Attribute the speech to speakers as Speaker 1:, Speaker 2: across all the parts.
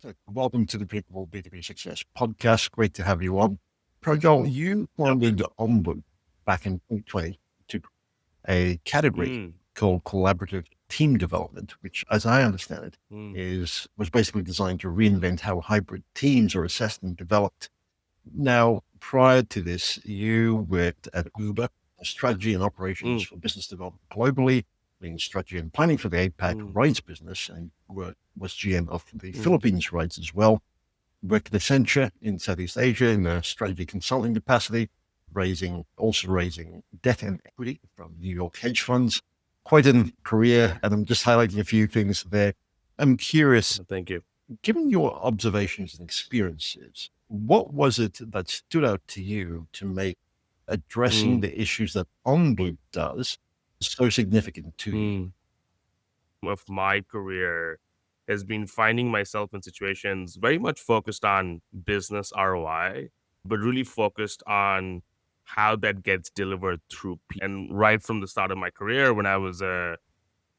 Speaker 1: Ghatak. Welcome to the Predictable B2B Success Podcast. Great to have you on. Projjal, you founded OnLoop back in 2020 to a category called collaborative team development, which, as I understand it, was basically designed to reinvent how hybrid teams are assessed and developed. Now, prior to this, you worked at Uber, strategy and operations for business development globally, being strategy and planning for the APAC rides business, and was GM of the Philippines rides as well. Worked at Accenture in Southeast Asia in a strategy consulting capacity, also raising debt and equity from New York hedge funds. Quite a career, and I'm just highlighting a few things there. I'm curious.
Speaker 2: Thank you.
Speaker 1: Given your observations and experiences, what was it that stood out to you to make addressing the issues that OnLoop does so significant to you?
Speaker 2: Of my career has been finding myself in situations very much focused on business ROI, but really focused on how that gets delivered through people. And right from the start of my career, when I was a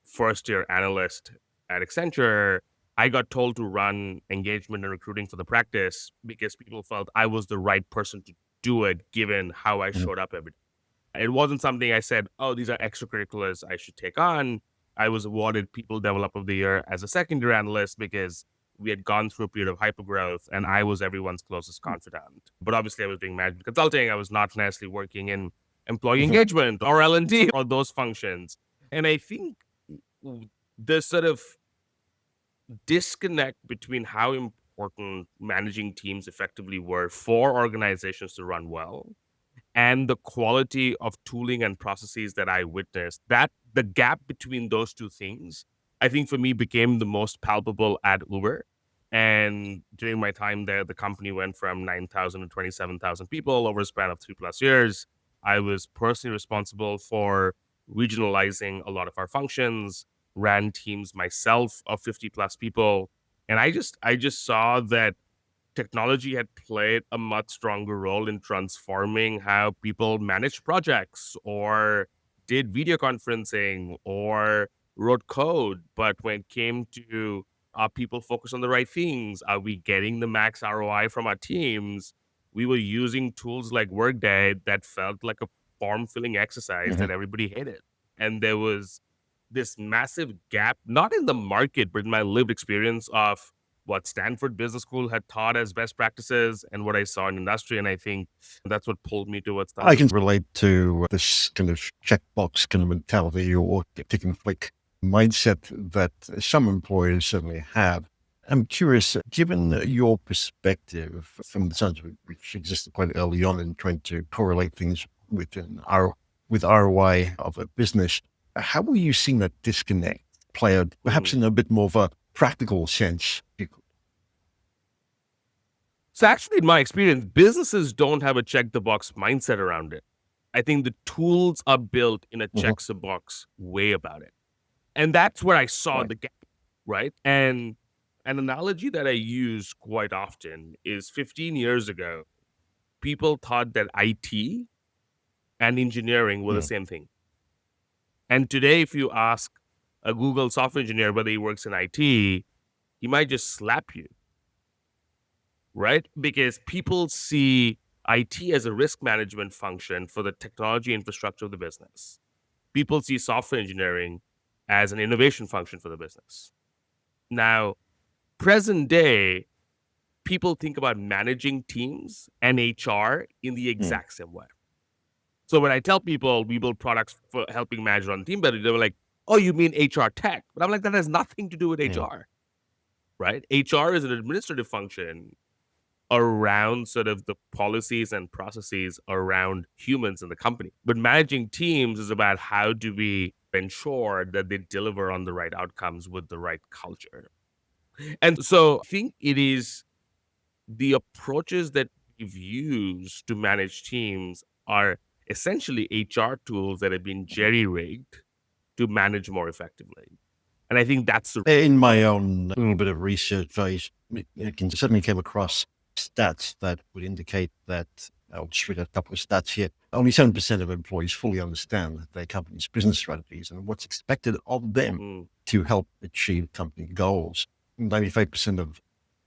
Speaker 2: first-year analyst at Accenture, I got told to run engagement and recruiting for the practice because people felt I was the right person to do it, given how I showed up every day. It wasn't something I said, oh, these are extracurriculars I should take on. I was awarded People Developer of the Year as a second-year analyst because we had gone through a period of hypergrowth and I was everyone's closest confidant. But obviously I was doing management consulting. I was not necessarily working in employee engagement or L&D or those functions. And I think the sort of disconnect between how important managing teams effectively were for organizations to run well and the quality of tooling and processes that I witnessed, that the gap between those two things, I think for me became the most palpable at Uber. And during my time there, the company went from 9,000 to 27,000 people over a span of 3+ years. I was personally responsible for regionalizing a lot of our functions, ran teams myself of 50+ people. And I just saw that technology had played a much stronger role in transforming how people managed projects or did video conferencing or wrote code. But when it came to are people focused on the right things? Are we getting the max ROI from our teams? We were using tools like Workday that felt like a form-filling exercise that everybody hated. And there was this massive gap, not in the market, but in my lived experience of what Stanford Business School had taught as best practices and what I saw in industry. And I think that's what pulled me towards that.
Speaker 1: I can relate to this kind of checkbox kind of mentality or tick and flick mindset that some employers certainly have. I'm curious, given your perspective from the sounds of it, which existed quite early on in trying to correlate things with ROI of a business, how are you seeing that disconnect play out, perhaps in a bit more of a practical sense?
Speaker 2: So actually, in my experience, businesses don't have a check-the-box mindset around it. I think the tools are built in a check-the-box way about it. And that's where I saw the gap, right? And an analogy that I use quite often is 15 years ago, people thought that IT and engineering were the same thing. And today, if you ask a Google software engineer whether he works in IT, he might just slap you, right? Because people see IT as a risk management function for the technology infrastructure of the business. People see software engineering as an innovation function for the business. Now, present day, people think about managing teams and HR in the exact same way. So when I tell people we build products for helping manage on team better, they were like, oh, you mean HR tech? But I'm like, that has nothing to do with HR, right? HR is an administrative function around sort of the policies and processes around humans in the company. But managing teams is about how do we ensure that they deliver on the right outcomes with the right culture. And so I think it is the approaches that we've used to manage teams are essentially HR tools that have been jerry-rigged to manage more effectively. And I think that's
Speaker 1: in my own little bit of research, I certainly came across stats that would indicate that, I'll just read a couple of stats here, only 7% of employees fully understand their company's business strategies and what's expected of them to help achieve company goals. 95% of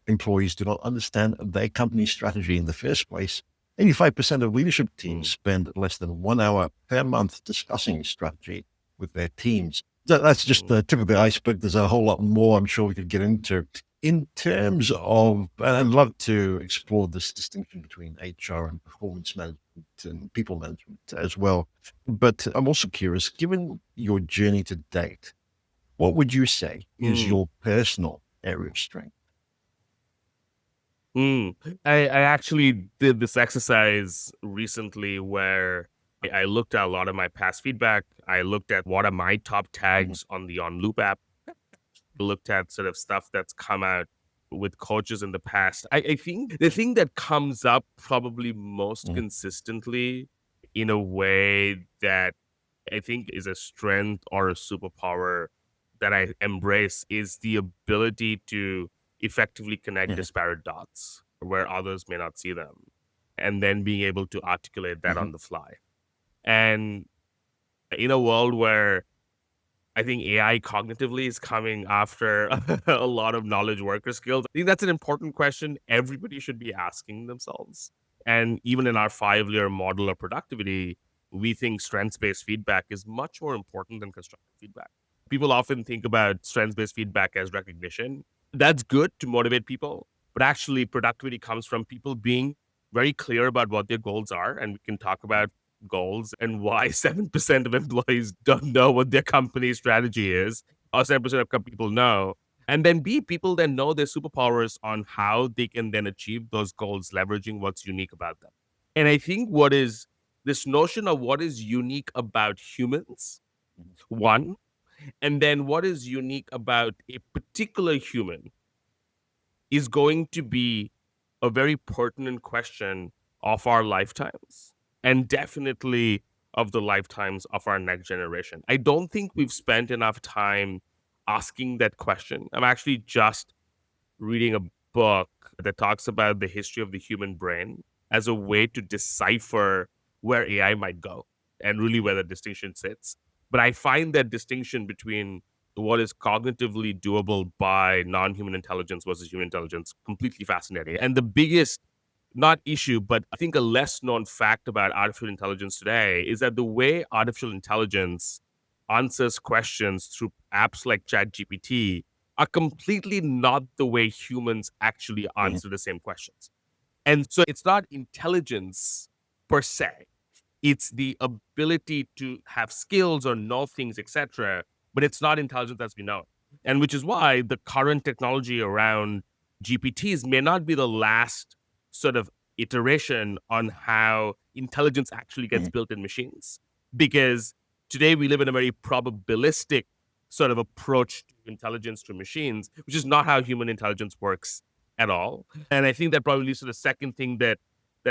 Speaker 1: employees do not understand their company's strategy in the first place. 85% of leadership teams spend less than 1 hour per month discussing strategy with their teams. That's just the tip of the iceberg. There's a whole lot more I'm sure we could get into. In terms of, and I'd love to explore this distinction between HR and performance management and people management as well. But I'm also curious, given your journey to date, what would you say is your personal area of strength?
Speaker 2: I actually did this exercise recently where I looked at a lot of my past feedback. I looked at what are my top tags on the OnLoop app. Looked at sort of stuff that's come out with coaches in the past. I think the thing that comes up probably most consistently in a way that I think is a strength or a superpower that I embrace is the ability to effectively connect disparate dots where others may not see them, and then being able to articulate that on the fly. And in a world where I think AI cognitively is coming after a lot of knowledge worker skills, I think that's an important question everybody should be asking themselves. And even in our 5-layer model of productivity, we think strengths-based feedback is much more important than constructive feedback. People often think about strengths-based feedback as recognition. That's good to motivate people, but actually productivity comes from people being very clear about what their goals are. And we can talk about goals and why 7% of employees don't know what their company strategy is, or 7% of people know. And then B, people then know their superpowers on how they can then achieve those goals, leveraging what's unique about them. And I think what is this notion of what is unique about humans, one, and then what is unique about a particular human is going to be a very pertinent question of our lifetimes, and definitely of the lifetimes of our next generation. I don't think we've spent enough time asking that question. I'm actually just reading a book that talks about the history of the human brain as a way to decipher where AI might go and really where the distinction sits. But I find that distinction between what is cognitively doable by non-human intelligence versus human intelligence completely fascinating. And the biggest, not issue, but I think a less known fact about artificial intelligence today is that the way artificial intelligence answers questions through apps like ChatGPT are completely not the way humans actually answer the same questions. And so it's not intelligence per se. It's the ability to have skills or know things, etc. But it's not intelligence as we know it. And which is why the current technology around GPTs may not be the last sort of iteration on how intelligence actually gets built in machines. Because today we live in a very probabilistic sort of approach to intelligence to machines, which is not how human intelligence works at all. And I think that probably leads to the second thing that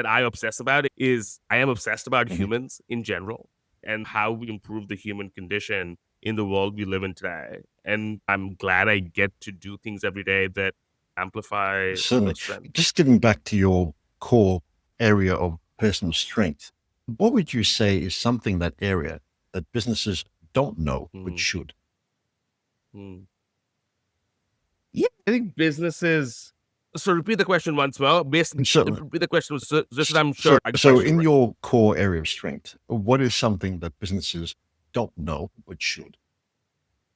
Speaker 2: I obsess about is I am obsessed about humans in general and how we improve the human condition in the world we live in today. And I'm glad I get to do things every day that amplify
Speaker 1: Certainly.
Speaker 2: those strengths.
Speaker 1: Just getting back to your core area of personal strength, what would you say is something that area that businesses don't know but should?
Speaker 2: Yeah, I think businesses. So repeat the question once more. Repeat the question so that I'm sure.
Speaker 1: So in your core area of strength, what is something that businesses don't know but should?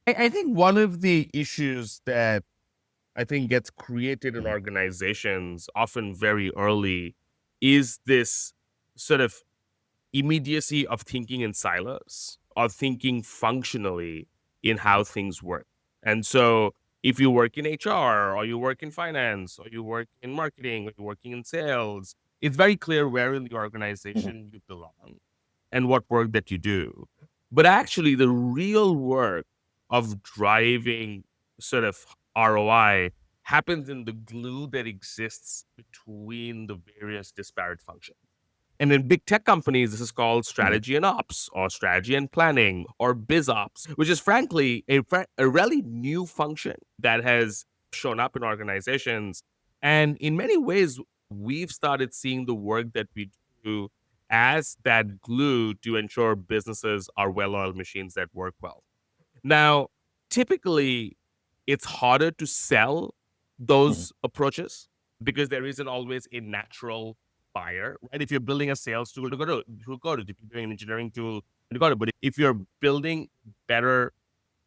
Speaker 2: I think one of the issues that I think gets created in organizations often very early is this sort of immediacy of thinking in silos or thinking functionally in how things work. And so if you work in HR or you work in finance or you work in marketing or you're working in sales, it's very clear where in the organization you belong and what work that you do. But actually the real work of driving sort of ROI happens in the glue that exists between the various disparate functions. And in big tech companies, this is called strategy and ops or strategy and planning or biz ops, which is frankly a really new function that has shown up in organizations. And in many ways, we've started seeing the work that we do as that glue to ensure businesses are well-oiled machines that work well. Now, typically, it's harder to sell those approaches because there isn't always a natural buyer, right? If you're building a sales tool, you go to. If you're doing an engineering tool, you go to. But if you're building better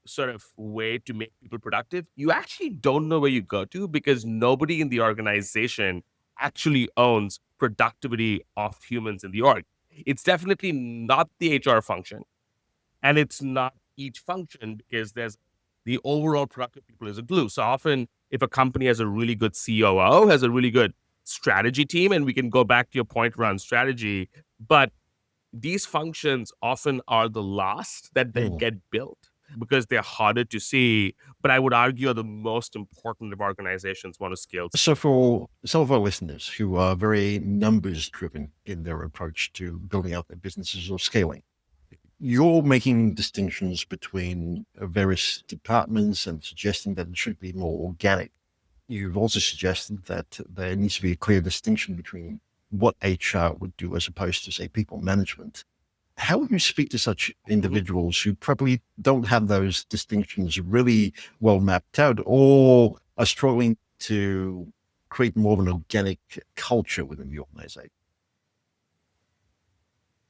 Speaker 2: sort of way to make people productive, you actually don't know where you go to because nobody in the organization actually owns productivity of humans in the org. It's definitely not the HR function, and it's not each function because there's the overall productive people is a glue. So often, if a company has a really good COO, has a really good strategy team, and we can go back to your point around strategy, but these functions often are the last that then get built because they're harder to see, but I would argue are the most important if organizations want to scale.
Speaker 1: So for some of our listeners who are very numbers driven in their approach to building out their businesses or scaling, you're making distinctions between various departments and suggesting that it should be more organic. You've also suggested that there needs to be a clear distinction between what HR would do as opposed to, say, people management. How would you speak to such individuals who probably don't have those distinctions really well mapped out or are struggling to create more of an organic culture within the organization?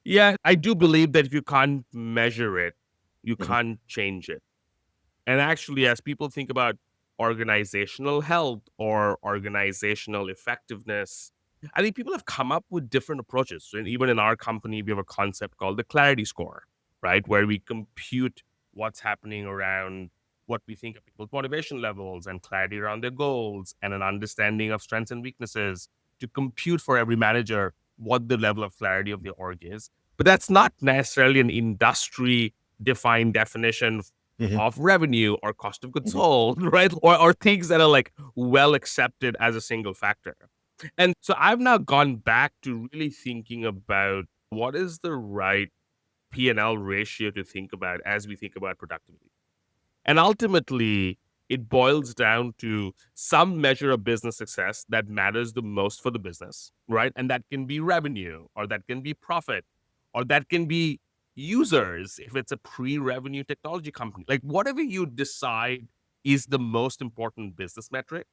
Speaker 2: Yeah, I do believe that if you can't measure it, you can't change it. And actually, as people think about organizational health or organizational effectiveness, I think people have come up with different approaches. So even in our company, we have a concept called the clarity score, right? Where we compute what's happening around what we think of people's motivation levels and clarity around their goals and an understanding of strengths and weaknesses to compute for every manager what the level of clarity of the org is. But that's not necessarily an industry defined definition of revenue or cost of goods sold, right? Or things that are like well accepted as a single factor. And so I've now gone back to really thinking about what is the right P&L ratio to think about as we think about productivity. And ultimately, it boils down to some measure of business success that matters the most for the business, right? And that can be revenue, or that can be profit, or that can be users if it's a pre-revenue technology company. Like whatever you decide is the most important business metric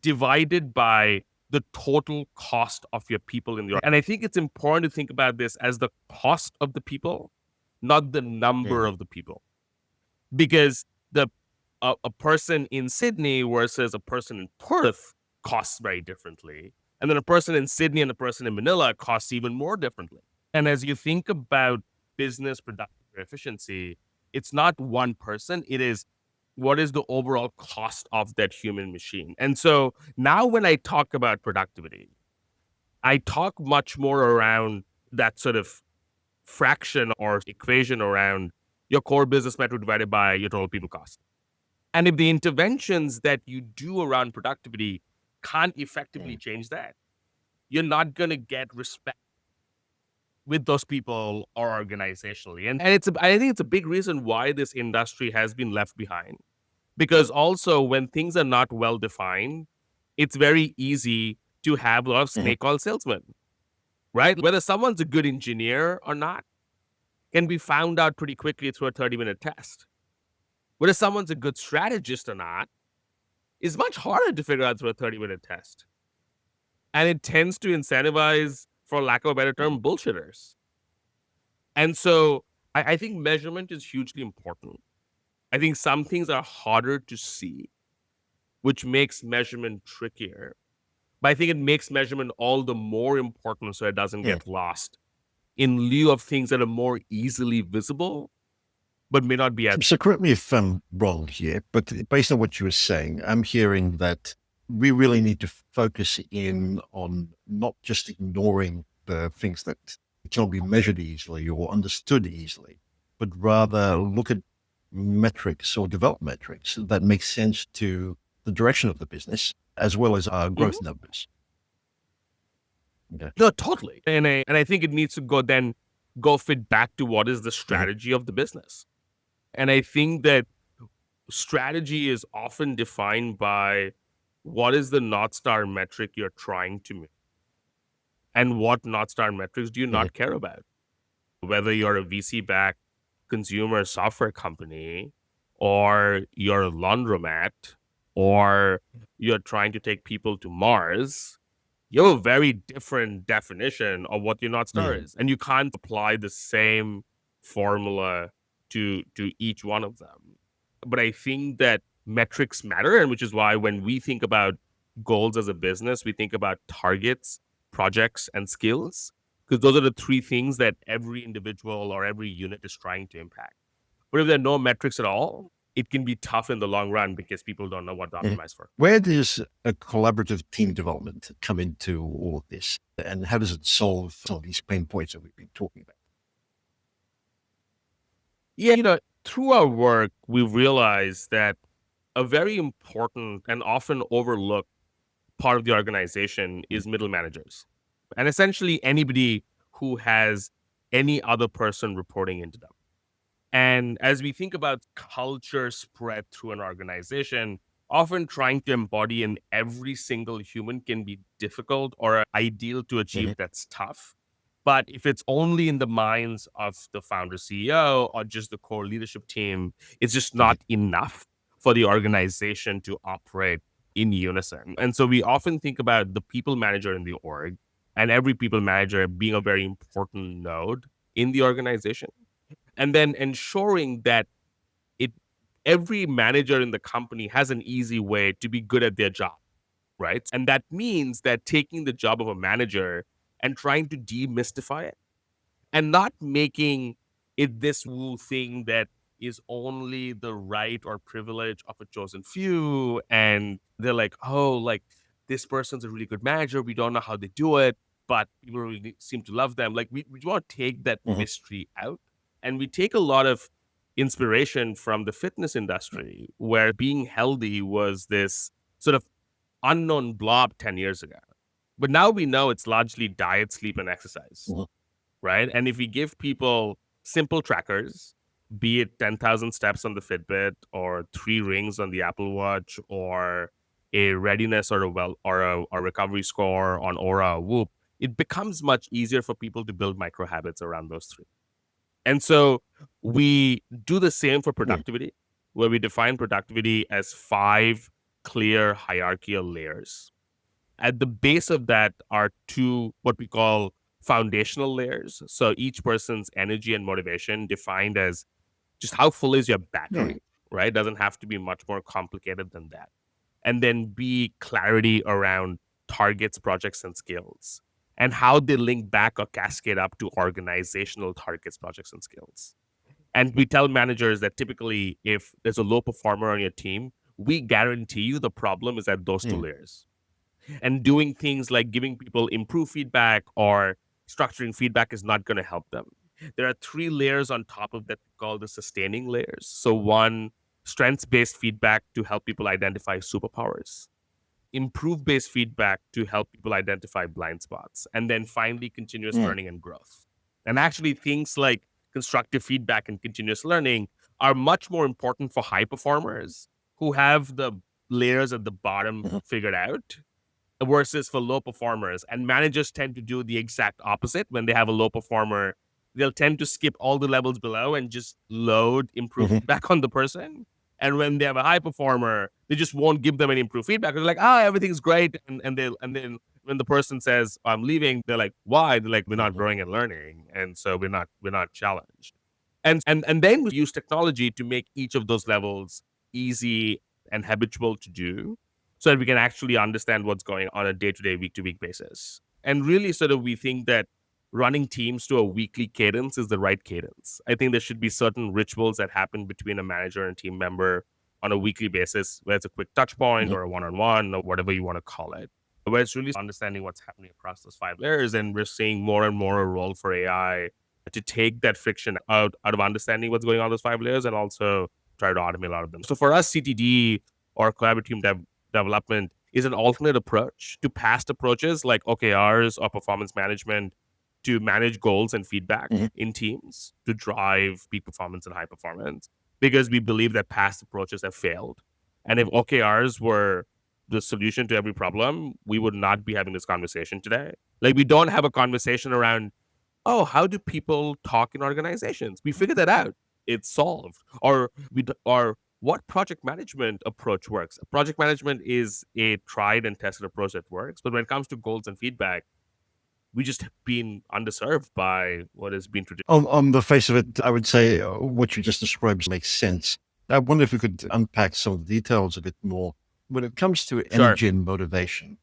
Speaker 2: divided by the total cost of your people in the org. And I think it's important to think about this as the cost of the people, not the number of the people. Because a person in Sydney versus a person in Perth costs very differently. And then a person in Sydney and a person in Manila costs even more differently. And as you think about business productivity or efficiency, it's not one person. It is what is the overall cost of that human machine. And so now when I talk about productivity, I talk much more around that sort of fraction or equation around your core business metric divided by your total people cost. And if the interventions that you do around productivity can't effectively change that, you're not going to get respect with those people or organizationally. And I think it's a big reason why this industry has been left behind. Because also when things are not well defined, it's very easy to have a lot of snake oil salesmen, right? Whether someone's a good engineer or not can be found out pretty quickly through a 30-minute test. Whether someone's a good strategist or not is much harder to figure out through a 30-minute test. And it tends to incentivize, for lack of a better term, bullshitters. And so I think measurement is hugely important. I think some things are harder to see, which makes measurement trickier. But I think it makes measurement all the more important so it doesn't get lost in lieu of things that are more easily visible, but may not be as.
Speaker 1: So correct me if I'm wrong here, but based on what you were saying, I'm hearing that we really need to focus in on not just ignoring the things that cannot be measured easily or understood easily, but rather look at metrics or develop metrics that make sense to the direction of the business as well as our growth numbers.
Speaker 2: No, totally. And I think it needs to go fit back to what is the strategy of the business. And I think that strategy is often defined by what is the North Star metric you're trying to meet. And what North Star metrics do you not care about? Whether you're a VC-backed consumer software company or you're a laundromat or you're trying to take people to Mars, you have a very different definition of what your North Star is. And you can't apply the same formula to each one of them. But I think that metrics matter, and which is why when we think about goals as a business, we think about targets, projects, and skills, because those are the three things that every individual or every unit is trying to impact. But if there are no metrics at all, it can be tough in the long run because people don't know what to optimize for.
Speaker 1: Where does a collaborative team development come into all of this? And how does it solve some of these pain points that we've been talking about?
Speaker 2: Yeah, through our work, we've realized that a very important and often overlooked part of the organization is middle managers. And essentially anybody who has any other person reporting into them. And as we think about culture spread through an organization, often trying to embody in every single human can be difficult or ideal to achieve. That's tough. But if it's only in the minds of the founder CEO or just the core leadership team, it's just not enough for the organization to operate in unison. And so we often think about the people manager in the org and every people manager being a very important node in the organization. And then ensuring that every manager in the company has an easy way to be good at their job, right? And that means that taking the job of a manager and trying to demystify it and not making it this woo thing that is only the right or privilege of a chosen few. And they're like, oh, like this person's a really good manager. We don't know how they do it, but people really seem to love them. Like we want to take that mystery out. And we take a lot of inspiration from the fitness industry, where being healthy was this sort of unknown blob 10 years ago. But now we know it's largely diet, sleep, and exercise, right? And if we give people simple trackers, be it 10,000 steps on the Fitbit or 3 rings on the Apple Watch or a readiness or a recovery score on Aura or Whoop, it becomes much easier for people to build micro habits around those 3. And so we do the same for productivity, where we define productivity as 5 clear hierarchical layers. At the base of that are 2 what we call foundational layers. So each person's energy and motivation defined as just how full is your battery, right? Doesn't have to be much more complicated than that. And then B, clarity around targets, projects, and skills, and how they link back or cascade up to organizational targets, projects, and skills. And we tell managers that typically if there's a low performer on your team, we guarantee you the problem is at those 2 layers. And doing things like giving people improved feedback or structuring feedback is not going to help them. There are 3 layers on top of that called the sustaining layers. So 1, strengths-based feedback to help people identify superpowers. Improve-based feedback to help people identify blind spots. And then finally, continuous learning and growth. And actually things like constructive feedback and continuous learning are much more important for high performers who have the layers at the bottom figured out versus for low performers. And managers tend to do the exact opposite. When they have a low performer, they'll tend to skip all the levels below and just load improved feedback on the person. And when they have a high performer, they just won't give them any improved feedback. They're like, everything's great. And then when the person says, I'm leaving, they're like, why? They're like, we're not growing and learning. And so we're not challenged. And then we use technology to make each of those levels easy and habitual to do, so that we can actually understand what's going on a day-to-day, week-to-week basis. And really sort of we think that running teams to a weekly cadence is the right cadence. I think there should be certain rituals that happen between a manager and team member on a weekly basis, where it's a quick touch point or a one-on-one or whatever you want to call it, where it's really understanding what's happening across those 5 layers. And we're seeing more and more a role for AI to take that friction out of understanding what's going on those 5 layers and also try to automate a lot of them. So for us, CTD or collaborative team development is an alternate approach to past approaches like OKRs or performance management to manage goals and feedback in teams to drive peak performance and high performance, because we believe that past approaches have failed. And if OKRs were the solution to every problem, we would not be having this conversation today. Like, we don't have a conversation around, how do people talk in organizations? We figured that out. It's solved. Or what project management approach works. Project management is a tried and tested approach that works. But when it comes to goals and feedback, we just been underserved by what has been traditional.
Speaker 1: On the face of it, I would say what you just described makes sense. I wonder if we could unpack some of the details a bit more. When it comes to
Speaker 2: Sure.
Speaker 1: energy and motivation,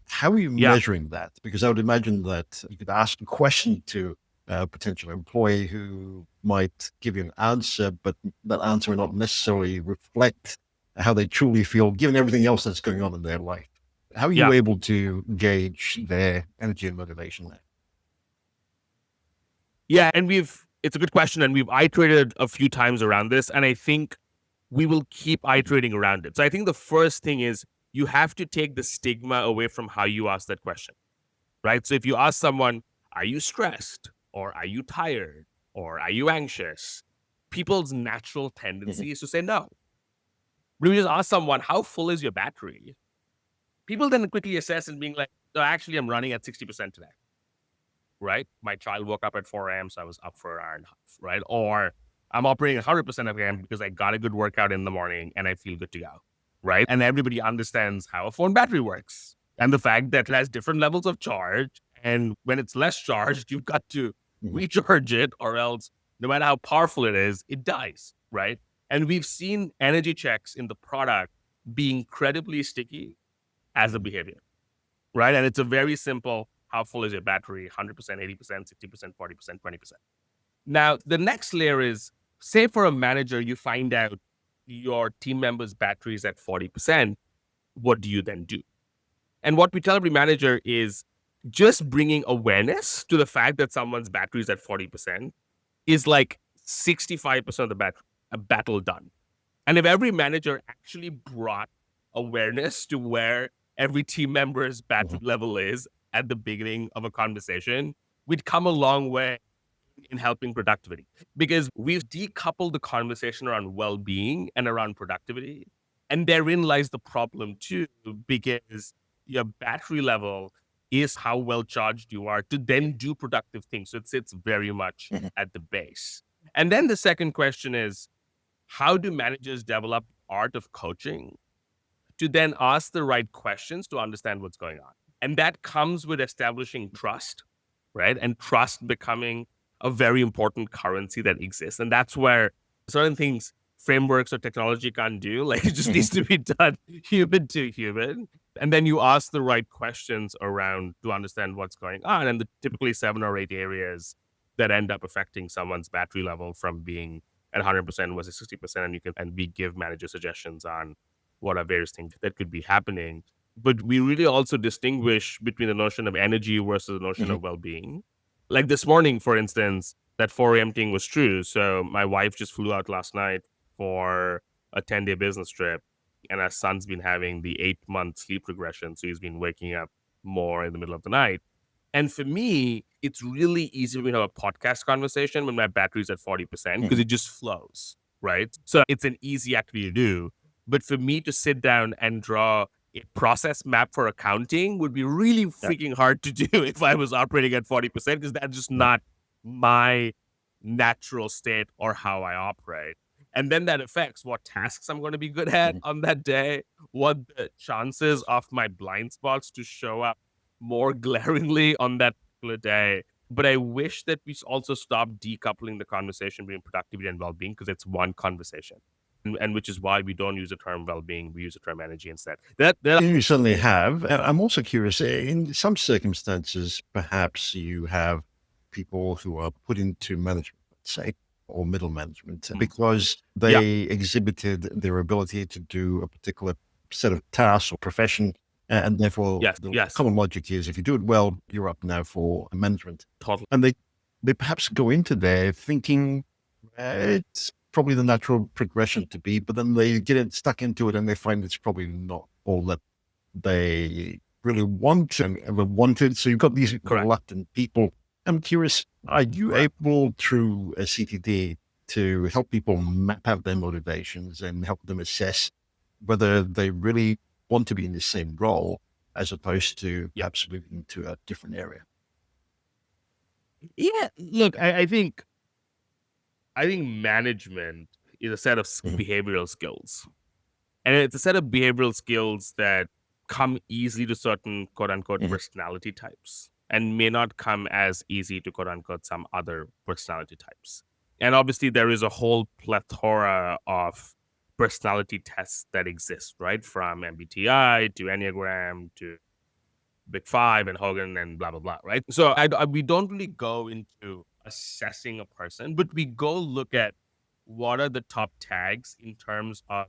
Speaker 1: how are you
Speaker 2: Yeah.
Speaker 1: measuring that? Because I would imagine that you could ask a question to a potential employee who might give you an answer, but that answer will not necessarily reflect how they truly feel, given everything else that's going on in their life. How are you
Speaker 2: Yeah.
Speaker 1: able to gauge their energy and motivation there?
Speaker 2: Yeah, and it's a good question, and we've iterated a few times around this, and I think we will keep iterating around it. So I think the first thing is you have to take the stigma away from how you ask that question, right? So if you ask someone, are you stressed, or are you tired, or are you anxious? People's natural tendency is to say no. But if you just ask someone, how full is your battery? People then quickly assess and being like, no, actually, I'm running at 60% today, right? My child woke up at 4 a.m., so I was up for an hour and a half, right? Or I'm operating 100% again because I got a good workout in the morning and I feel good to go, right? And everybody understands how a phone battery works and the fact that it has different levels of charge. And when it's less charged, you've got to recharge it, or else no matter how powerful it is, it dies, right? And we've seen energy checks in the product be incredibly sticky as a behavior, right? And it's a very simple, how full is your battery? 100%, 80%, 60%, 40%, 20%. Now, the next layer is, say for a manager, you find out your team member's battery is at 40%. What do you then do? And what we tell every manager is just bringing awareness to the fact that someone's battery is at 40% is like 65% of the battle done. And if every manager actually brought awareness to where every team member's battery level is at the beginning of a conversation, we'd come a long way in helping productivity, because we've decoupled the conversation around well-being and around productivity. And therein lies the problem too, because your battery level is how well charged you are to then do productive things. So it sits very much at the base. And then the second question is, how do managers develop art of coaching to then ask the right questions to understand what's going on? And that comes with establishing trust, right? And trust becoming a very important currency that exists. And that's where certain things, frameworks or technology can't do. Like, it just needs to be done human to human. And then you ask the right questions around to understand what's going on. And the typically 7 or 8 areas that end up affecting someone's battery level from being at 100% versus 60%. And we give managers suggestions on what are various things that could be happening. But we really also distinguish between the notion of energy versus the notion of well-being. Like this morning, for instance, that 4 a.m. thing was true. So my wife just flew out last night for a 10-day business trip, and our son's been having the 8-month sleep regression. So he's been waking up more in the middle of the night. And for me, it's really easy to have a podcast conversation when my battery's at 40% because it just flows, right? So it's an easy activity to do. But for me to sit down and draw a process map for accounting would be really freaking hard to do if I was operating at 40%, because that's just not my natural state or how I operate. And then that affects what tasks I'm going to be good at on that day, what the chances of my blind spots to show up more glaringly on that particular day. But I wish that we also stop decoupling the conversation between productivity and well-being, because it's one conversation. And which is why we don't use the term well-being, we use the term energy instead. That
Speaker 1: You certainly have. I'm also curious, in some circumstances, perhaps you have people who are put into management, let's say, or middle management, because they exhibited their ability to do a particular set of tasks or profession. And therefore, the common logic is, if you do it well, you're up now for management.
Speaker 2: Totally.
Speaker 1: And they perhaps go into there thinking it's probably the natural progression to be, but then they get stuck into it and they find it's probably not all that they really want and ever wanted. So you've got these reluctant people. I'm curious, are you able through a CTD to help people map out their motivations and help them assess whether they really want to be in the same role as opposed to perhaps moving to a different area?
Speaker 2: Yeah, look, I think management is a set of behavioral skills. And it's a set of behavioral skills that come easily to certain quote unquote personality types and may not come as easy to quote unquote some other personality types. And obviously, there is a whole plethora of personality tests that exist, right? From MBTI to Enneagram to Big Five and Hogan and blah, blah, blah, right? So we don't really go into assessing a person, but we go look at what are the top tags in terms of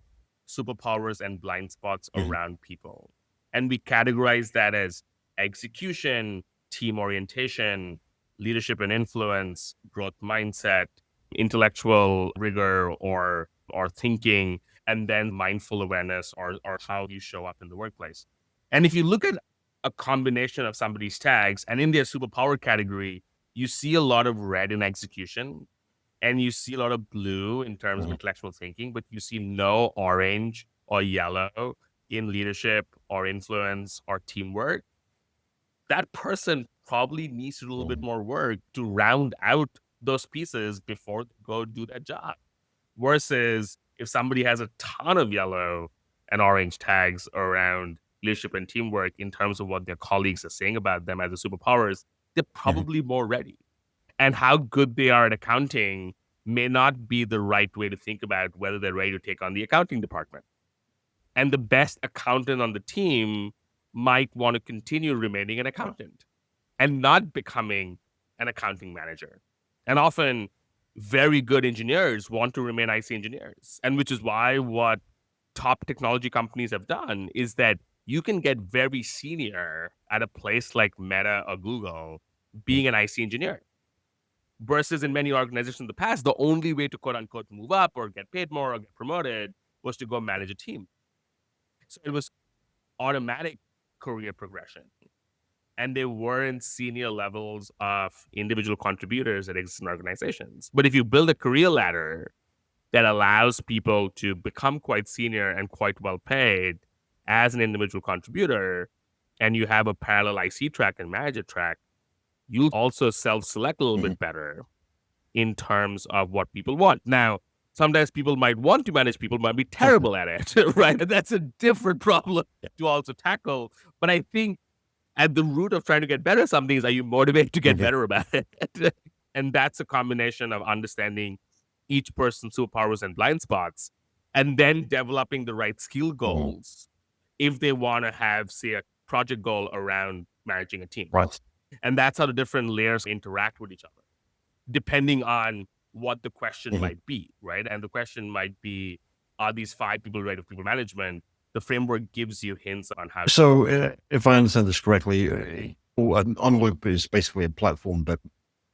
Speaker 2: superpowers and blind spots around people. And we categorize that as execution, team orientation, leadership and influence, growth mindset, intellectual rigor or thinking, and then mindful awareness or how you show up in the workplace. And if you look at a combination of somebody's tags, and in their superpower category, you see a lot of red in execution and you see a lot of blue in terms of intellectual thinking, but you see no orange or yellow in leadership or influence or teamwork. That person probably needs to do a little bit more work to round out those pieces before they go do that job. Versus if somebody has a ton of yellow and orange tags around leadership and teamwork in terms of what their colleagues are saying about them as the superpowers, they're probably more ready. And how good they are at accounting may not be the right way to think about whether they're ready to take on the accounting department. And the best accountant on the team might want to continue remaining an accountant and not becoming an accounting manager. And often very good engineers want to remain IC engineers. And which is why what top technology companies have done is that you can get very senior at a place like Meta or Google being an IC engineer. Versus in many organizations in the past, the only way to quote unquote move up or get paid more or get promoted was to go manage a team. So it was automatic career progression. And they weren't senior levels of individual contributors that exist in organizations. But if you build a career ladder that allows people to become quite senior and quite well paid as an individual contributor, and you have a parallel IC track and manager track, you also self-select a little bit better in terms of what people want. Now, sometimes people might want to manage people, might be terrible at it, right? And that's a different problem to also tackle. But I think at the root of trying to get better at something is, are you motivated to get better about it? And that's a combination of understanding each person's superpowers and blind spots, and then developing the right skill goals if they want to have, say, a project goal around managing a team.
Speaker 1: Right.
Speaker 2: And that's how the different layers interact with each other, depending on what the question might be, right? And the question might be, are these 5 people ready for people management? The framework gives you hints on how.
Speaker 1: So if I understand this correctly, OnLoop is basically a platform that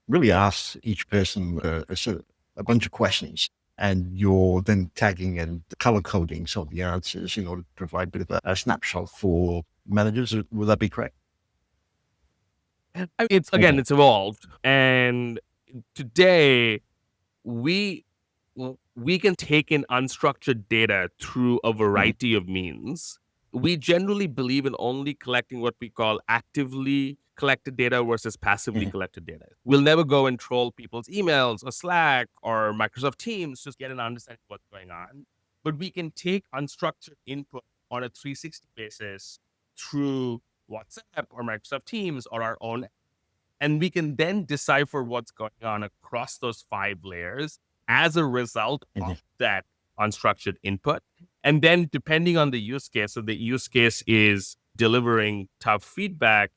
Speaker 1: really asks each person a bunch of questions, and you're then tagging and color coding some of the answers in order to provide a bit of a snapshot for managers. Would that be correct?
Speaker 2: It's evolved, and today we can take in unstructured data through a variety of means. We generally believe in only collecting what we call actively collected data versus passively collected data. We'll never go and troll people's emails or Slack or Microsoft Teams just get an understanding of what's going on. But we can take unstructured input on a 360 basis through WhatsApp or Microsoft Teams or our own, and we can then decipher what's going on across those 5 layers as a result of that unstructured input. And then depending on the use case, so the use case is delivering tough feedback,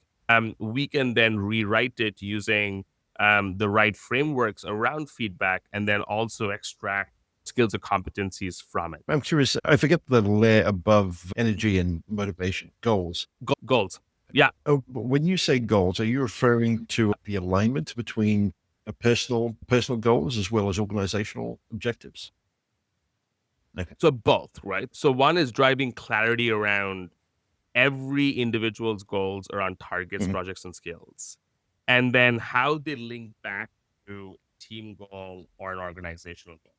Speaker 2: we can then rewrite it using the right frameworks around feedback, and then also extract skills or competencies from it.
Speaker 1: I'm curious, I forget the layer above energy and motivation, goals.
Speaker 2: Goals. Yeah.
Speaker 1: Oh, when you say goals, are you referring to the alignment between personal goals as well as organizational objectives? Okay.
Speaker 2: So both, right? So one is driving clarity around every individual's goals around targets, projects, and skills, and then how they link back to a team goal or an organizational goal.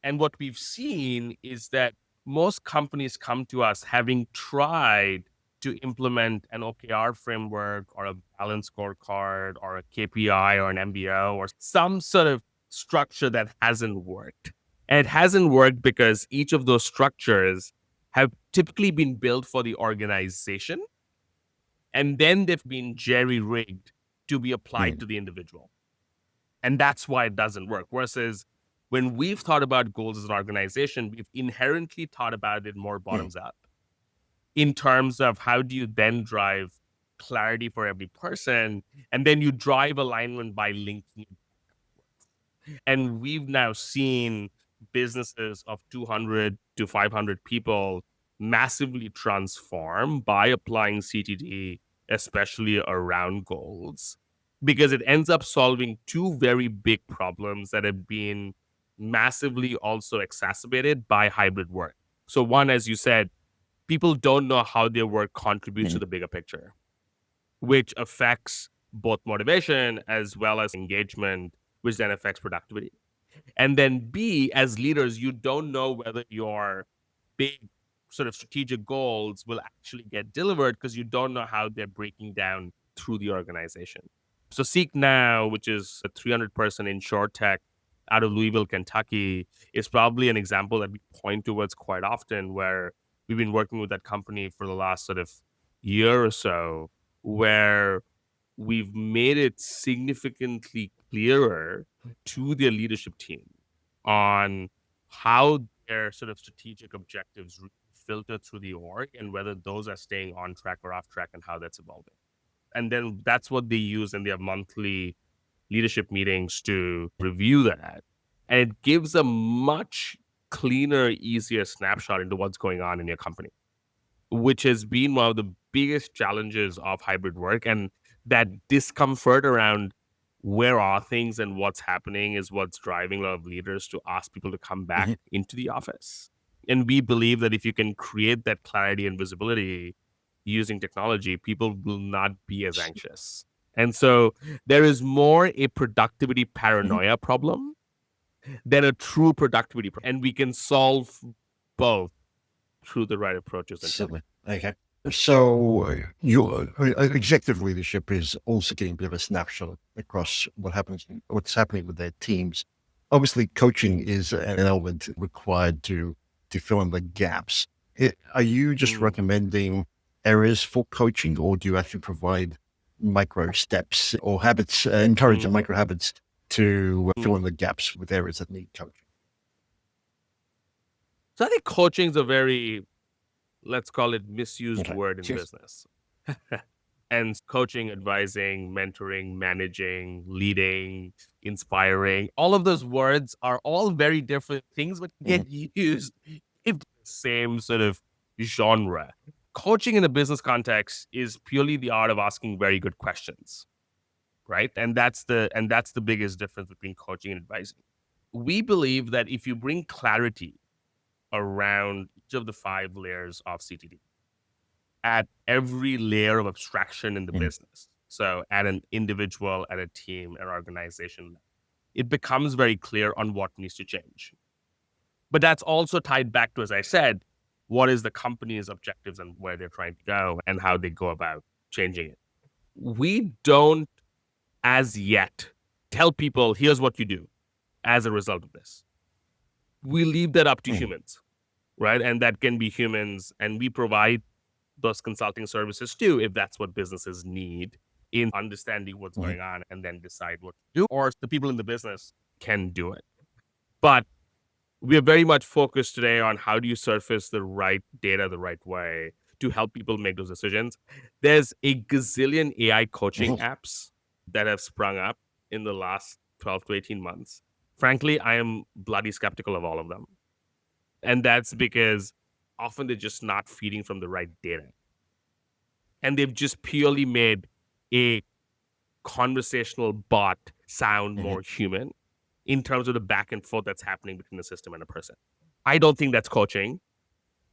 Speaker 2: And what we've seen is that most companies come to us having tried to implement an OKR framework or a balance scorecard or a KPI or an MBO or some sort of structure that hasn't worked. And it hasn't worked because each of those structures have typically been built for the organization, and then they've been jerry-rigged to be applied to the individual. And that's why it doesn't work. Versus when we've thought about goals as an organization, we've inherently thought about it more bottoms up in terms of how do you then drive clarity for every person, and then you drive alignment by linking. And we've now seen businesses of 200 to 500 people massively transform by applying CTD, especially around goals, because it ends up solving two very big problems that have been massively also exacerbated by hybrid work. So one, as you said, people don't know how their work contributes to the bigger picture, which affects both motivation as well as engagement, which then affects productivity. And then B, as leaders, you don't know whether your big sort of strategic goals will actually get delivered because you don't know how they're breaking down through the organization. So Seek Now, which is a 300-person insurtech out of Louisville, Kentucky, is probably an example that we point towards quite often, where we've been working with that company for the last sort of year or so, where we've made it significantly clearer to their leadership team on how their sort of strategic objectives filter through the org and whether those are staying on track or off track and how that's evolving. And then that's what they use in their monthly leadership meetings to review that. And it gives a much cleaner, easier snapshot into what's going on in your company, which has been one of the biggest challenges of hybrid work. And that discomfort around where are things and what's happening is what's driving a lot of leaders to ask people to come back into the office. And we believe that if you can create that clarity and visibility using technology, people will not be as anxious. And so there is more a productivity paranoia problem than a true productivity problem. And we can solve both through the right approaches.
Speaker 1: Certainly. Okay. So your executive leadership is also getting a bit of a snapshot across what's happening with their teams. Obviously, coaching is an element required to fill in the gaps. Are you just recommending areas for coaching, or do you actually provide micro steps or habits, encourage micro habits to fill in the gaps with areas that need coaching?
Speaker 2: So I think coaching is a very, let's call it, misused word in business. And coaching, advising, mentoring, managing, leading, inspiring, all of those words are all very different things, but get used in the same sort of genre. Coaching in a business context is purely the art of asking very good questions, right? And that's the biggest difference between coaching and advising. We believe that if you bring clarity around each of the 5 layers of CTD at every layer of abstraction in the business, so at an individual, at a team, an organization, it becomes very clear on what needs to change. But that's also tied back to, as I said, what is the company's objectives and where they're trying to go and how they go about changing it. We don't, as yet, tell people, here's what you do as a result of this. We leave that up to humans, right? And that can be humans, and we provide those consulting services too, if that's what businesses need in understanding what's going on and then decide what to do, or the people in the business can do it. But we are very much focused today on how do you surface the right data the right way to help people make those decisions. There's a gazillion AI coaching apps that have sprung up in the last 12 to 18 months. Frankly, I am bloody skeptical of all of them. And that's because often they're just not feeding from the right data. And they've just purely made a conversational bot sound more human in terms of the back and forth that's happening between the system and a person. I don't think that's coaching.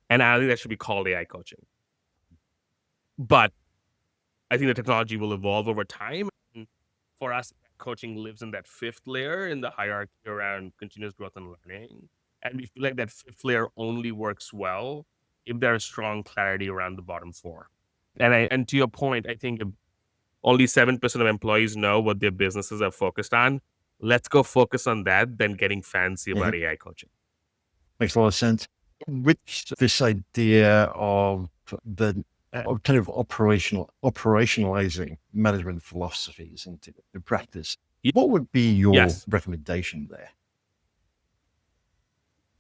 Speaker 2: And I think that should be called AI coaching. But I think the technology will evolve over time. And for us, coaching lives in that 5th layer in the hierarchy around continuous growth and learning. And we feel like that 5th layer only works well if there is strong clarity around the bottom 4. And to your point, I think if only 7% of employees know what their businesses are focused on, let's go focus on that than getting fancy about AI coaching.
Speaker 1: Makes a lot of sense. With this idea of the kind of operationalizing management philosophies into the practice, what would be your
Speaker 2: Yes.
Speaker 1: recommendation there?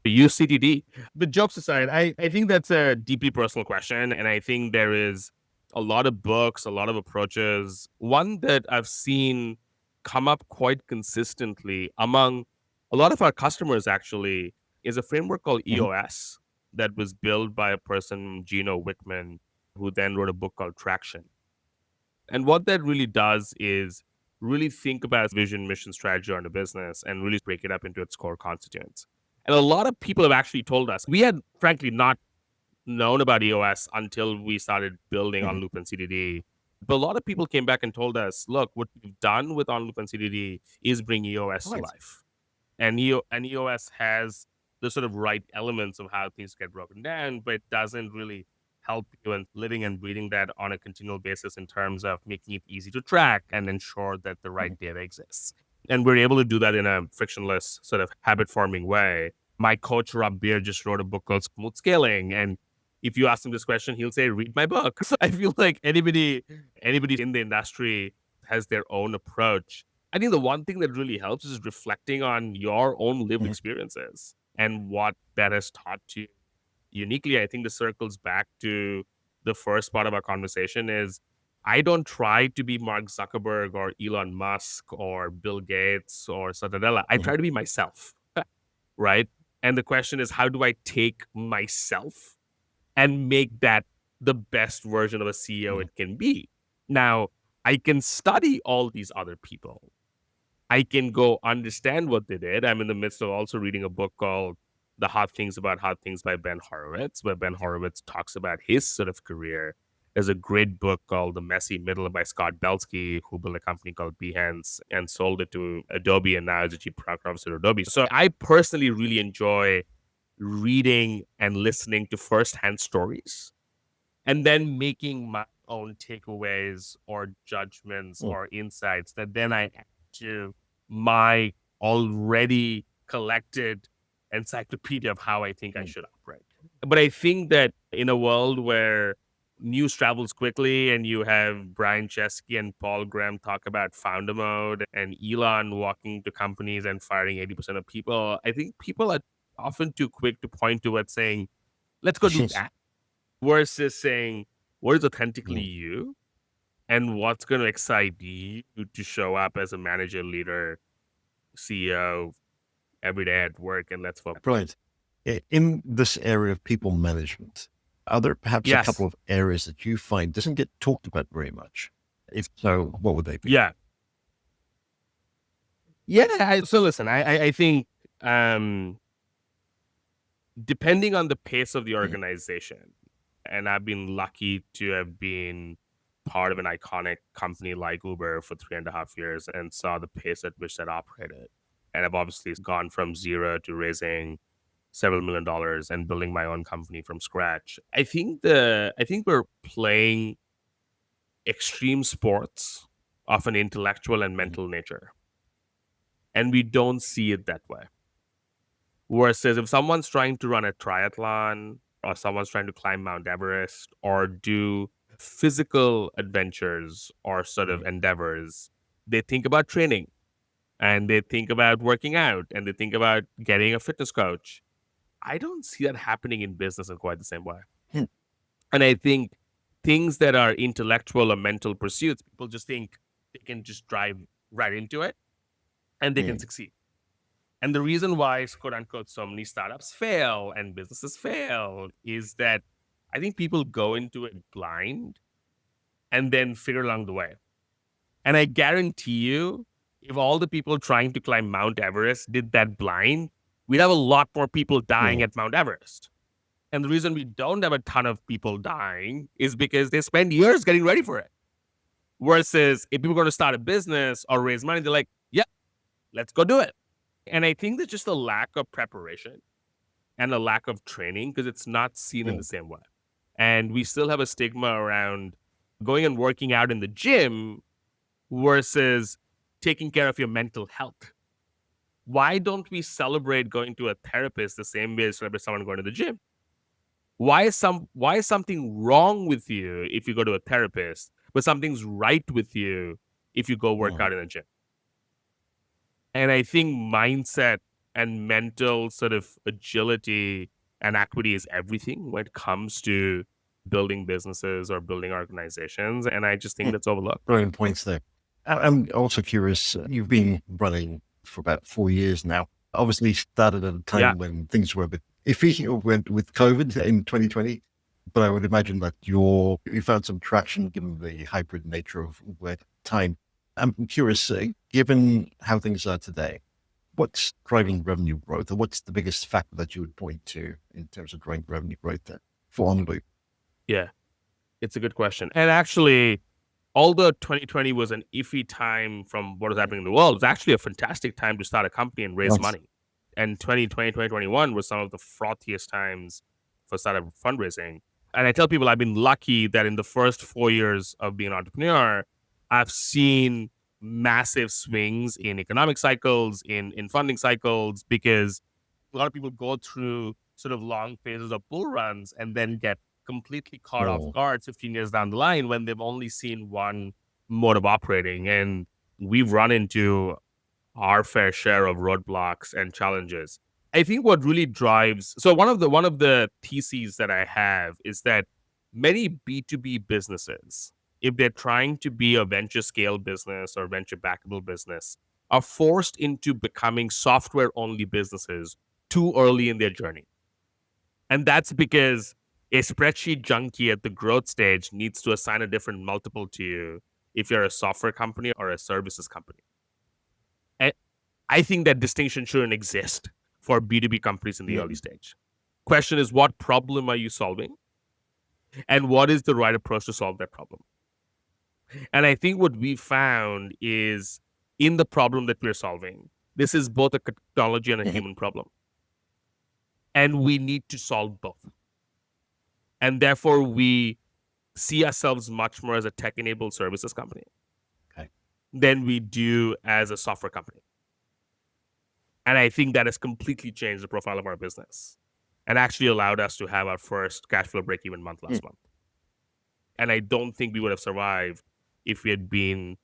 Speaker 2: Use CTD. But jokes aside, I think that's a deeply personal question. And I think there is a lot of books, a lot of approaches. One that I've seen come up quite consistently among a lot of our customers actually is a framework called
Speaker 1: Mhm,
Speaker 2: EOS that was built by a person, Gino Wickman, who then wrote a book called Traction. And what that really does is really think about vision, mission, strategy on the business and really break it up into its core constituents. And a lot of people have actually told us, we had frankly not known about EOS until we started building
Speaker 1: mhm,
Speaker 2: OnLoop and CDD. But a lot of people came back and told us, look, what we've done with OnLoop and CDD is bring EOS to
Speaker 1: right.
Speaker 2: life. And EOS has the sort of right elements of how things get broken down, but it doesn't really help you in living and breathing that on a continual basis in terms of making it easy to track and ensure that the
Speaker 1: Mhm,
Speaker 2: right data exists. And we're able to do that in a frictionless sort of habit forming way. My coach, Rob Beer, just wrote a book called Smooth Scaling. And if you ask him this question, he'll say, read my book. So I feel like anybody in the industry has their own approach. I think the one thing that really helps is reflecting on your own lived
Speaker 1: mhm,
Speaker 2: experiences and what that has taught you uniquely. I think this circles back to the first part of our conversation is I don't try to be Mark Zuckerberg or Elon Musk or Bill Gates or Satadella. I
Speaker 1: mhm,
Speaker 2: try to be myself, right? And the question is, how do I take myself and make that the best version of a CEO
Speaker 1: mhm,
Speaker 2: it can be? Now, I can study all these other people. I can go understand what they did. I'm in the midst of also reading a book called The Hard Things About Hard Things by Ben Horowitz, where Ben Horowitz talks about his sort of career. There's a great book called The Messy Middle by Scott Belsky, who built a company called Behance and sold it to Adobe and now is the chief product officer at Adobe. So I personally really enjoy reading and listening to firsthand stories and then making my own takeaways or judgments
Speaker 1: mhm,
Speaker 2: or insights that then I add to my already collected encyclopedia of how I think I
Speaker 1: mhm,
Speaker 2: should operate. But I think that in a world where news travels quickly and you have Brian Chesky and Paul Graham talk about founder mode and Elon walking to companies and firing 80% of people, I think people are often too quick to point to it saying, let's go do
Speaker 1: yes,
Speaker 2: that versus saying what is authentically
Speaker 1: mhm.
Speaker 2: you and what's going to excite you to show up as a manager, leader, CEO every day at work and let's focus.
Speaker 1: Brilliant. In this area of people management, are there perhaps a couple
Speaker 2: Yes.
Speaker 1: of areas that you find doesn't get talked about very much? If so, what would they be?
Speaker 2: Yeah. Yeah. So listen, I think depending on the pace of the
Speaker 1: Mhm,
Speaker 2: organization, and I've been lucky to have been part of an iconic company like Uber for 3.5 years and saw the pace at which that operated. And I've obviously gone from zero to raising several $1 million and building my own company from scratch. I think we're playing extreme sports of an intellectual and
Speaker 1: mhm,
Speaker 2: mental nature. And we don't see it that way. Versus if someone's trying to run a triathlon or someone's trying to climb Mount Everest or do physical adventures or sort of
Speaker 1: mhm,
Speaker 2: endeavors, they think about training and they think about working out and they think about getting a fitness coach. I don't see that happening in business in quite the same way.
Speaker 1: mhm,
Speaker 2: And I think things that are intellectual or mental pursuits, people just think they can just drive right into it and they can
Speaker 1: mhm,
Speaker 2: succeed. And the reason why, quote unquote, so many startups fail and businesses fail is that I think people go into it blind and then figure along the way. And I guarantee you, if all the people trying to climb Mount Everest did that blind, we'd have a lot more people dying
Speaker 1: mhm,
Speaker 2: at Mount Everest. And the reason we don't have a ton of people dying is because they spend years getting ready for it. Versus if people are going to start a business or raise money, they're like, yeah, let's go do it. And I think there's just a lack of preparation and a lack of training because it's not seen in
Speaker 1: mhm,
Speaker 2: the same way. And we still have a stigma around going and working out in the gym versus taking care of your mental health. Why don't we celebrate going to a therapist the same way as celebrate someone going to the gym? Why is something wrong with you if you go to a therapist, but something's right with you if you go work out in a gym? And I think mindset and mental sort of agility and equity is everything when it comes to building businesses or building organizations. And I just think that's overlooked.
Speaker 1: Brilliant points there. I'm also curious, you've been running for about 4 years now. Obviously started at a time when things were a bit iffy with COVID in 2020, but I would imagine that you found some traction given the hybrid nature of work time. I'm curious, given how things are today, what's driving revenue growth, or what's the biggest factor that you would point to in terms of driving revenue growth there for OnLoop?
Speaker 2: Yeah, it's a good question. And actually, although 2020 was an iffy time from what was happening in the world, it was actually a fantastic time to start a company and raise money. And 2020, 2021 was some of the frothiest times for startup fundraising. And I tell people I've been lucky that in the first 4 years of being an entrepreneur, I've seen massive swings in economic cycles, in funding cycles, because a lot of people go through sort of long phases of bull runs and then get completely caught off guard 15 years down the line when they've only seen one mode of operating. And we've run into our fair share of roadblocks and challenges. I think what really drives, so one of the theses that I have is that many B2B businesses, if they're trying to be a venture scale business or venture backable business, are forced into becoming software only businesses too early in their journey. And that's because a spreadsheet junkie at the growth stage needs to assign a different multiple to you if you're a software company or a services company. And I think that distinction shouldn't exist for B2B companies in the early stage. Question is, what problem are you solving? And what is the right approach to solve that problem? And I think what we found is in the problem that we're solving, this is both a technology and a human problem. And we need to solve both. And therefore, we see ourselves much more as a tech-enabled services company than we do as a software company. And I think that has completely changed the profile of our business and actually allowed us to have our first cash flow break-even month last month. And I don't think we would have survived if we had been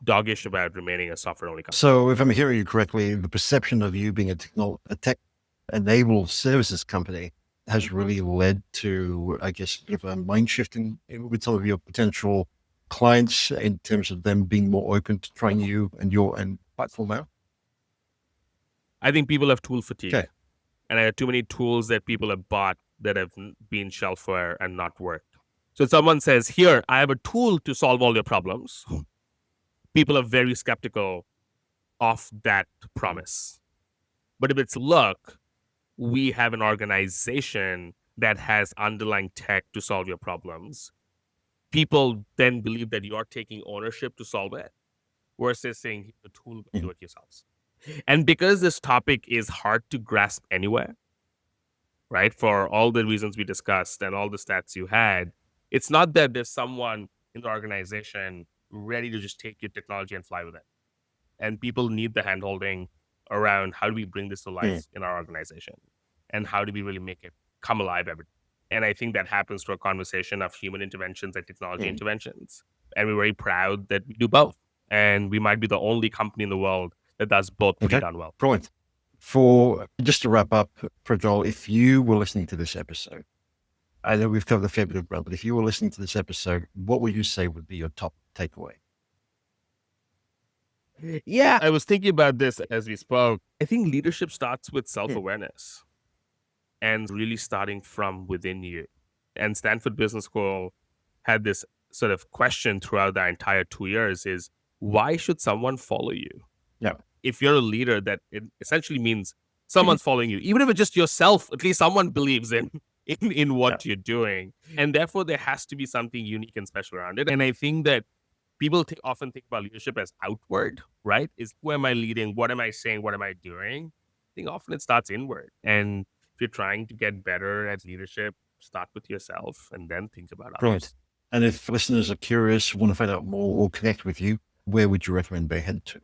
Speaker 2: doggish about remaining a software-only company.
Speaker 1: So if I'm hearing you correctly, the perception of you being a tech-enabled services company has really led to, I guess, a mind shifting with some of your potential clients in terms of them being more open to trying you and your platform out?
Speaker 2: I think people have tool fatigue. Okay. And I have too many tools that people have bought that have been shelfware and not worked. So if someone says, here, I have a tool to solve all your problems, people are very skeptical of that promise. But if it's, look, we have an organization that has underlying tech to solve your problems, people then believe that you are taking ownership to solve it versus saying the tool, do it yourselves. And because this topic is hard to grasp anywhere, right, for all the reasons we discussed and all the stats you had, it's not that there's someone in the organization ready to just take your technology and fly with it. And people need the handholding around how do we bring this to life in our organization and how do we really make it come alive every day. And I think that happens through a conversation of human interventions and technology interventions. And we're very proud that we do both. And we might be the only company in the world that does both pretty darn well.
Speaker 1: Brilliant. Just to wrap up, Projjal, if you were listening to this episode, I know we've covered a fair bit of ground, but if you were listening to this episode, what would you say would be your top takeaway?
Speaker 2: Yeah, I was thinking about this as we spoke. I think leadership starts with self-awareness and really starting from within you. And Stanford Business School had this sort of question throughout the entire 2 years is, why should someone follow you?
Speaker 1: Yeah.
Speaker 2: If you're a leader, that it essentially means someone's following you. Even if it's just yourself, at least someone believes in what you're doing. And therefore, there has to be something unique and special around it. And I think that people often think about leadership as outward, right? Is who am I leading? What am I saying? What am I doing? I think often it starts inward. And if you're trying to get better at leadership, start with yourself and then think about others.
Speaker 1: Brilliant. And if listeners are curious, want to find out more or connect with you, where would you recommend they head to?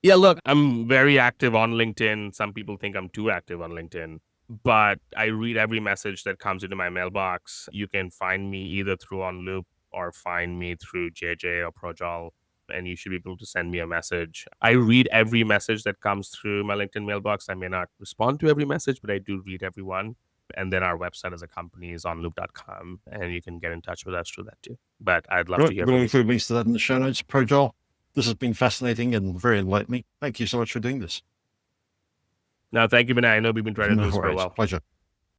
Speaker 2: Yeah, look, I'm very active on LinkedIn. Some people think I'm too active on LinkedIn, but I read every message that comes into my mailbox. You can find me either through OnLoop or find me through JJ or Projjal, and you should be able to send me a message. I read every message that comes through my LinkedIn mailbox. I may not respond to every message, but I do read every one. And then our website as a company is onloop.com, and you can get in touch with us through that too. But I'd love to hear
Speaker 1: We'll
Speaker 2: from you.
Speaker 1: include links to that in the show notes. Projjal, this has been fascinating and very enlightening. Thank you so much for doing this.
Speaker 2: No, thank you, Vinay. I know we've been trying to do this for a while.
Speaker 1: Pleasure.